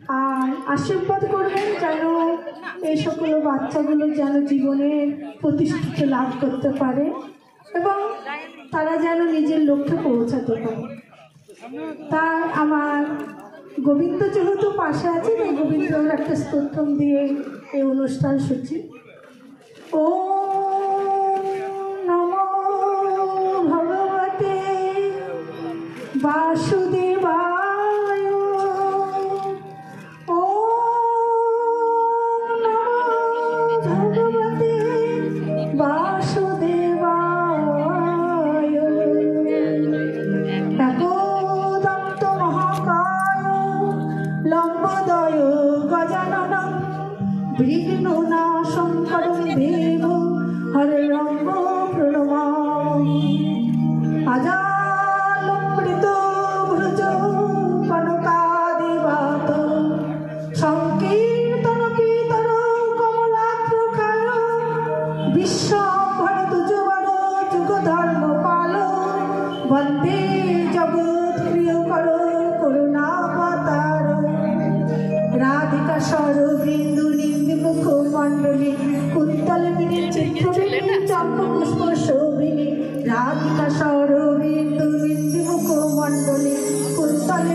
আর আশীর্বাদ করবেন যেন এই সকল বাচ্চাগুলো যেন জীবনে প্রতিষ্ঠিত লাভ করতে পারে এবং তারা যেন নিজের লক্ষ্যে পৌঁছাতে পারে। তাই আমার গোবিন্দ যেহেতু পাশে আছে, তাই গোবিন্দর একটা স্তোত্র দিয়ে এই অনুষ্ঠান সূচি। ও নমো ভগবতে বাসুদেবায়, ও নমো ভগবতে বাসুদেবায়। একদন্ত মহাকায় লম্বোদয় গজাননং বিঘ্ননাশং দেব হরে রঙ্গ প্রণমামি। আজালম্বৃত ভ্রজ কনকাদিবাত সংকীর্তন পিতর কমলাক্ষায় বিশ্বম্ভর তুজবর যুগ ধর্ম পাল বন্দে জগৎ প্রিয়কর করুণাবতার। রাধিকা সরবিন্দু নির্মুখ মণ্ডলী কুন্তল চিত্রবিনী চম্পপুষ্প শোভিনী। রাধিকা সরবিন্দু নির্মুখ মণ্ডলী কুন্তল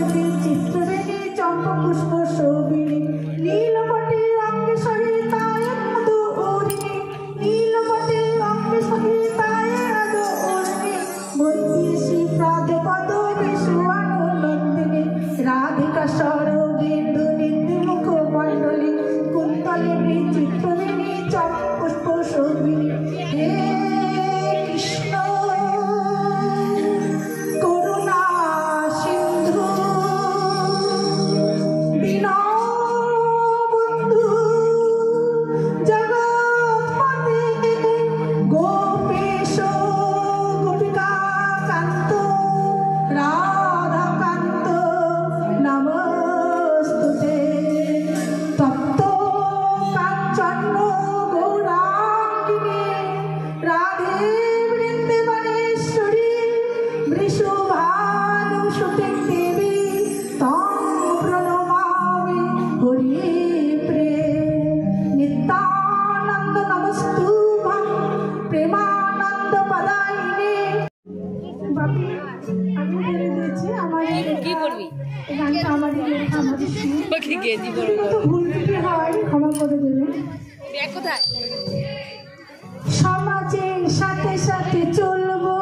চিত্রবিনী চম্পপুষ্প শোভিনী। নীলপটে অঙ্গে সহিতায় মধুরিণী, নীলপটে অঙ্গে সহিতায় মধুরিণী। বৈদেশী প্রাদপদ বিশ্বনন্দিনী। রাধিকা সরবিন্দু নির্মুখ মণ্ডলী কুন্তলে চিত্রবিনী চম্পপুষ্প শোভিনী। হে কৃষ্ণ করুণা সিন্ধু দীনবন্ধু জগৎপতে গোপেশ গোপিকাকান্ত রাধাকান্ত নমস্তুতে। তপ্ত কাঞ্চন গৌরাঙ্গিনী রাধে বৃন্দাবনেশ্বরী বৃষভানুসুতে দেবী তং প্রণমামি হরি প্রেম। নিত্যানন্দ নমস্তুভ্যং প্রেমানন্দ পদায়িনে। বাপি আমি বলে দিয়েছি আমার কি করবি এই গানটা আমাদের লেখা, আমাদের ভুল ত্রুটি হয় ক্ষমা করে দেবেন। সমাজের সাথে সাথে চলবো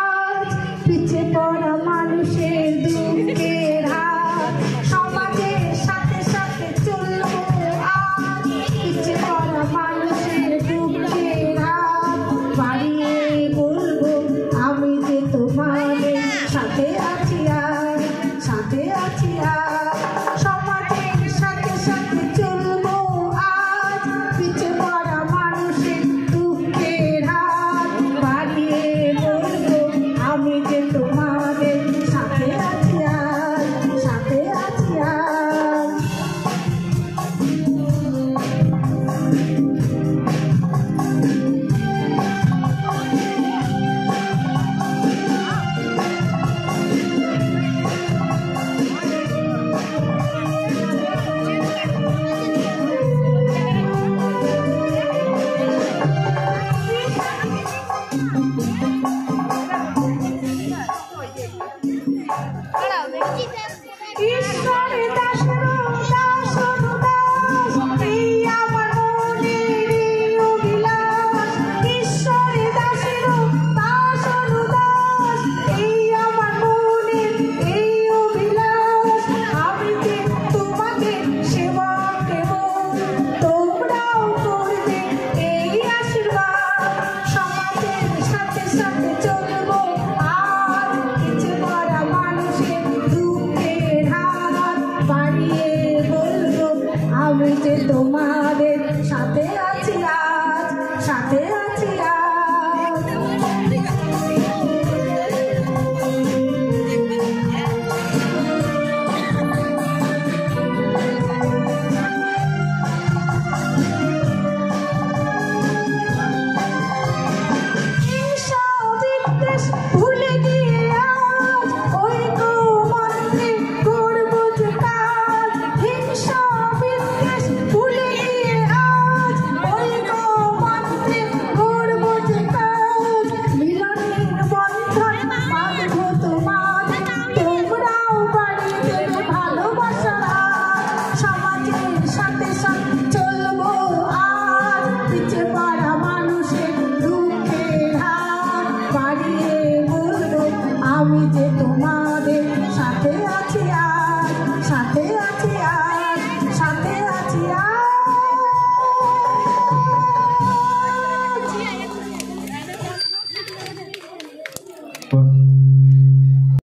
আজ, পিছে পড়া মানুষের দুঃখের হাত। সমাজের সাথে সাথে চলবো আজ, পিছে পড়া মানুষের দুঃখের হাত। বাড়িয়ে বলবো আমি যে তোমাদের সাথে আছি আর, সাথে আছি আর। সমাজের সাথে সাথে চলবো আজ, পিছে পড়া মানুষের দুঃখের হাত। বাড়িয়ে বলবো আমি যে তোমাদের সাথে আছি আর, সাথে আছি আর। ঈশ্বরের দাসের দাস অনুদাস, এই আমার মনের অভিলাষ। ঈশ্বরের দাসের দাস অনুদাস, এই আমার মনের এই অভিলাষ। আমি যে তোমাদের সেবা দেব, তোমরাও করবে এই আশীর্বাদ। সমাজের সাথে সাথে চলবো আজ, পিছে পড়া মানুষের দুঃখের হাত। বাড়িয়ে বলবো আমি যে তোমাদের সাথে আছি আজ, সাথে আছি আজ। হিংসা বিদ্বেষ ভুলে গিয়ে আজ ঐক্য মন্ত্রে করবো যে কাজ। হিংসা বাহ।